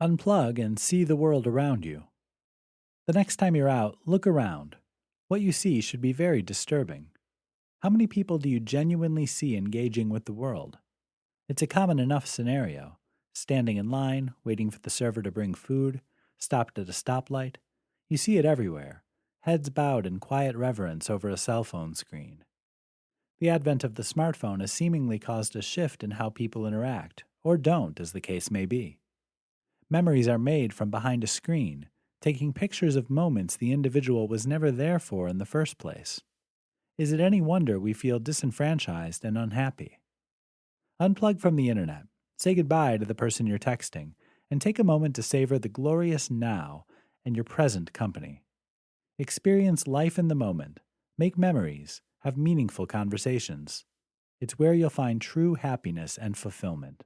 Unplug and see the world around you. The next time you're out, look around. What you see should be very disturbing. How many people do you genuinely see engaging with the world? It's a common enough scenario. Standing in line, waiting for the server to bring food, stopped at a stoplight. You see it everywhere, heads bowed in quiet reverence over a cell phone screen. The advent of the smartphone has seemingly caused a shift in how people interact, or don't, as the case may be. Memories are made from behind a screen, taking pictures of moments the individual was never there for in the first place. Is it any wonder we feel disenfranchised and unhappy? Unplug from the internet, say goodbye to the person you're texting, and take a moment to savor the glorious now and your present company. Experience life in the moment, make memories, have meaningful conversations. It's where you'll find true happiness and fulfillment.